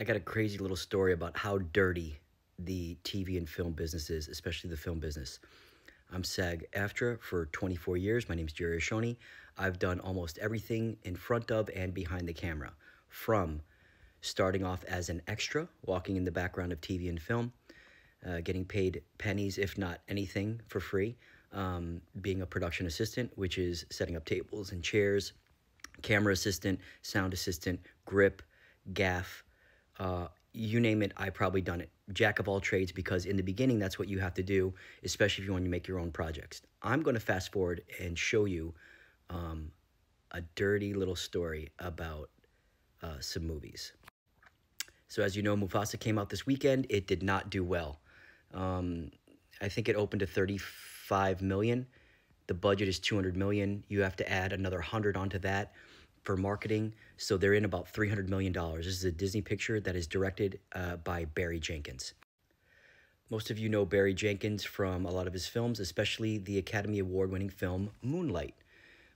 I got a crazy little story about how dirty the TV and film business is, especially the film business. I'm SAG-AFTRA for 24 years. My name's Jerry Ashoni. I've done almost everything in front of and behind the camera, from starting off as an extra, walking in the background of TV and film, getting paid pennies, if not anything, for free, being a production assistant, which is setting up tables and chairs, camera assistant, sound assistant, grip, gaff, you name it, I probably done it. Jack of all trades, because in the beginning, that's what you have to do, especially if you want to make your own projects. I'm going to fast forward and show you a dirty little story about some movies. So as you know, Mufasa came out this weekend. It did not do well. I think it opened to 35 million. The budget is 200 million. You have to add another 100 onto that for marketing. So they're in about $300 million. This is a Disney picture that is directed by Barry Jenkins. Most of you know Barry Jenkins from a lot of his films, especially the Academy Award-winning film Moonlight,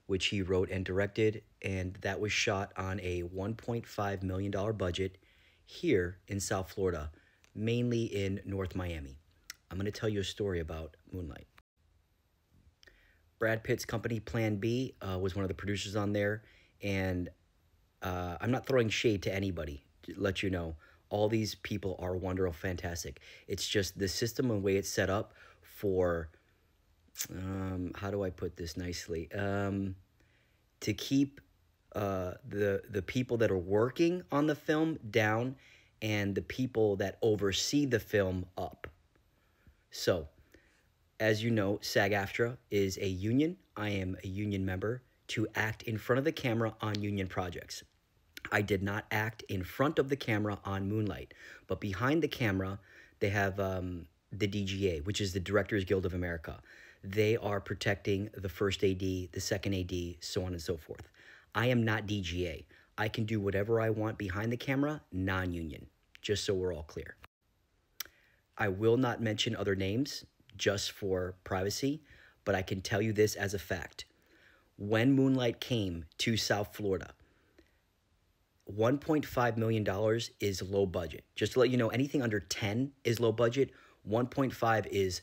which he wrote and directed, and that was shot on a $1.5 million budget here in South Florida, mainly in North Miami. I'm going to tell you a story about Moonlight. Brad Pitt's company, Plan B, was one of the producers on there, and I'm not throwing shade to anybody, to let you know. All these people are wonderful, fantastic. It's just the system and way it's set up for, how do I put this nicely? To keep the people that are working on the film down and the people that oversee the film up. So, as you know, SAG-AFTRA is a union. I am a union member to act in front of the camera on union projects. I did not act in front of the camera on Moonlight, but behind the camera, they have the DGA, which is the Directors Guild of America. They are protecting the first AD, the second AD, so on and so forth. I am not DGA. I can do whatever I want behind the camera, non-union, just so we're all clear. I will not mention other names just for privacy, but I can tell you this as a fact. When Moonlight came to South Florida, $1.5 million is low budget. Just to let you know, anything under 10 is low budget. 1.5 is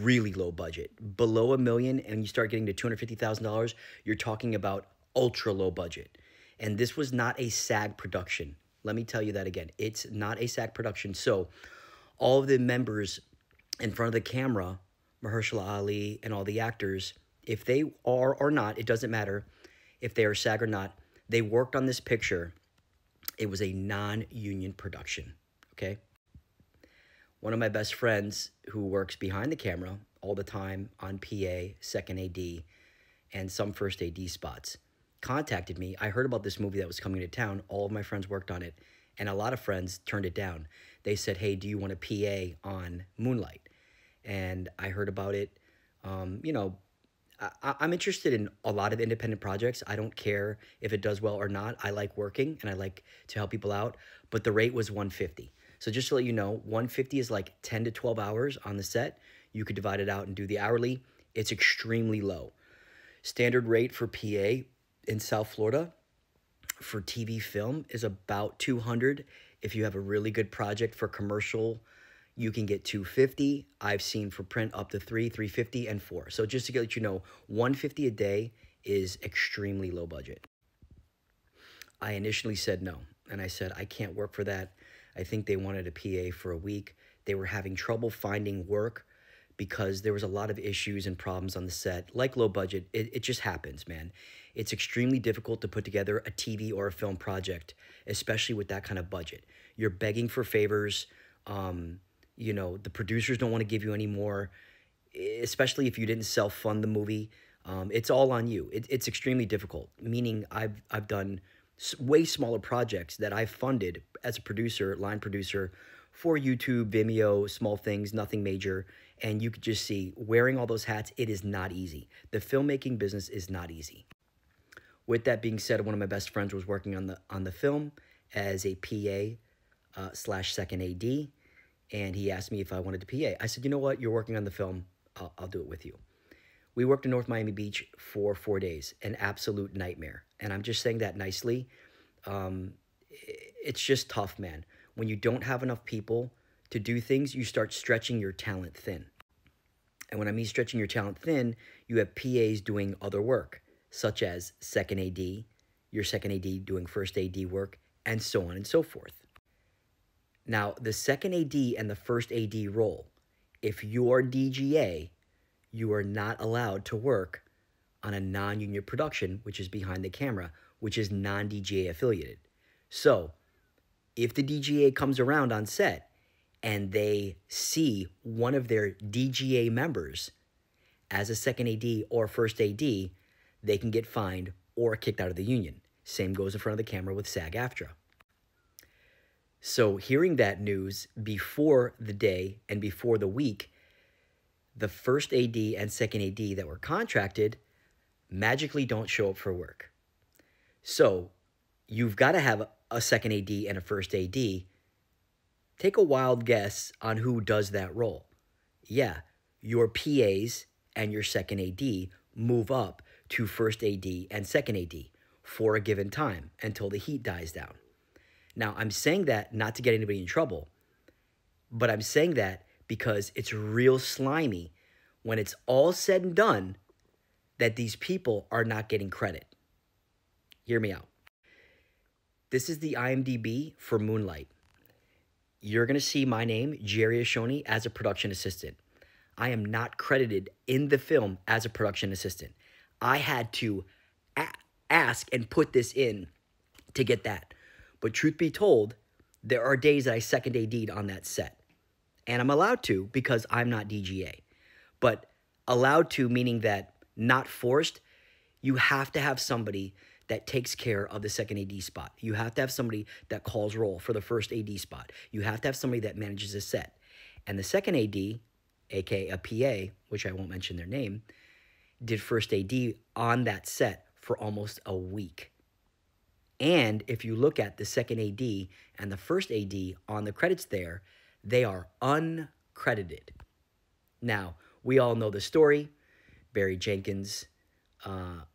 really low budget. Below $1 million and you start getting to $250,000, you're talking about ultra low budget. And this was not a SAG production. Let me tell you that again. It's not a SAG production. So all of the members in front of the camera, Mahershala Ali and all the actors, if they are or not, it doesn't matter if they are SAG or not, they worked on this picture. It was a non-union production, okay? One of my best friends who works behind the camera all the time on PA, second AD, and some first AD spots, contacted me. I heard about this movie that was coming to town. All of my friends worked on it, and a lot of friends turned it down. They said, hey, do you want a PA on Moonlight? And I heard about it. You know, I'm interested in a lot of independent projects. I don't care if it does well or not. I like working, and I like to help people out, but the rate was $150. So just to let you know, $150 is like 10 to 12 hours on the set. You could divide it out and do the hourly. It's extremely low. Standard rate for PA in South Florida for TV film is about $200. If you have a really good project for commercial, you can get $250. I've seen for print up to $350, and $400. So just to let you know, $150 a day is extremely low budget. I initially said no, and I said I can't work for that. I think they wanted a PA for a week. They were having trouble finding work because there was a lot of issues and problems on the set. Like low budget, it just happens, man. It's extremely difficult to put together a TV or a film project, especially with that kind of budget. You're begging for favors. You know, the producers don't want to give you any more, especially if you didn't self-fund the movie. It's all on you. It's extremely difficult, meaning I've done way smaller projects that I've funded as a producer, line producer, for YouTube, Vimeo, small things, nothing major. And you could just see, wearing all those hats, it is not easy. The filmmaking business is not easy. With that being said, one of my best friends was working on the film as a PA slash second AD, and he asked me if I wanted to PA. I said, you know what? You're working on the film. I'll do it with you. We worked in North Miami Beach for 4 days, an absolute nightmare. And I'm just saying that nicely. it's just tough, man. When you don't have enough people to do things, you start stretching your talent thin. And when I mean stretching your talent thin, you have PAs doing other work, such as second AD, your second AD doing first AD work, and so on and so forth. Now, the second AD and the first AD role, if you're DGA, you are not allowed to work on a non-union production, which is behind the camera, which is non-DGA affiliated. So, if the DGA comes around on set and they see one of their DGA members as a second AD or first AD, they can get fined or kicked out of the union. Same goes in front of the camera with SAG-AFTRA. So hearing that news before the day and before the week, the first AD and second AD that were contracted magically don't show up for work. So you've got to have a second AD and a first AD. Take a wild guess on who does that role. Yeah, your PAs and your second AD move up to first AD and second AD for a given time until the heat dies down. Now, I'm saying that not to get anybody in trouble, but I'm saying that because it's real slimy when it's all said and done that these people are not getting credit. Hear me out. This is the IMDb for Moonlight. You're going to see my name, Jerry Ashoni, as a production assistant. I am not credited in the film as a production assistant. I had to ask and put this in to get that. But truth be told, there are days that I second AD'd on that set. And I'm allowed to because I'm not DGA. But allowed to meaning that not forced, you have to have somebody that takes care of the second AD spot. You have to have somebody that calls roll for the first AD spot. You have to have somebody that manages a set. And the second AD, aka a PA, which I won't mention their name, did first AD on that set for almost a week. And if you look at the second AD and the first AD on the credits there, they are uncredited. Now, we all know the story. Barry Jenkins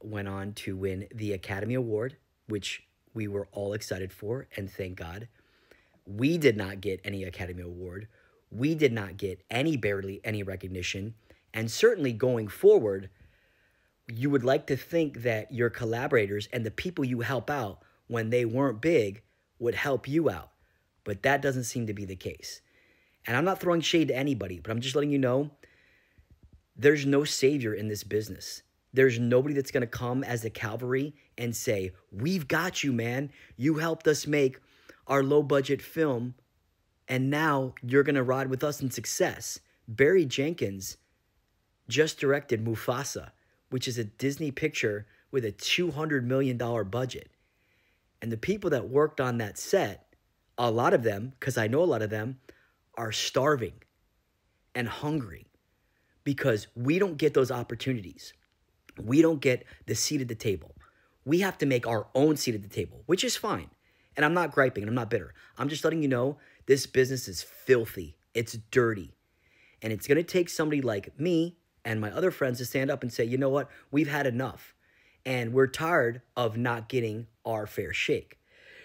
went on to win the Academy Award, which we were all excited for, and thank God. We did not get any Academy Award. We did not get barely any recognition. And certainly going forward, you would like to think that your collaborators and the people you help out when they weren't big would help you out. But that doesn't seem to be the case. And I'm not throwing shade to anybody, but I'm just letting you know there's no savior in this business. There's nobody that's going to come as the cavalry and say, we've got you, man. You helped us make our low-budget film, and now you're going to ride with us in success. Barry Jenkins just directed Mufasa, which is a Disney picture with a $200 million budget. And the people that worked on that set, a lot of them, because I know a lot of them, are starving and hungry because we don't get those opportunities. We don't get the seat at the table. We have to make our own seat at the table, which is fine. And I'm not griping and I'm not bitter. I'm just letting you know this business is filthy. It's dirty. And it's going to take somebody like me and my other friends to stand up and say, you know what? We've had enough. And we're tired of not getting our fair shake.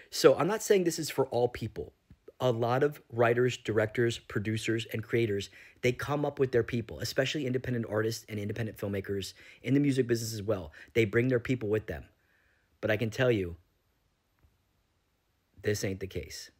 So I'm not saying this is for all people. A lot of writers, directors, producers, and creators, they come up with their people, especially independent artists and independent filmmakers in the music business as well. They bring their people with them. But I can tell you, this ain't the case.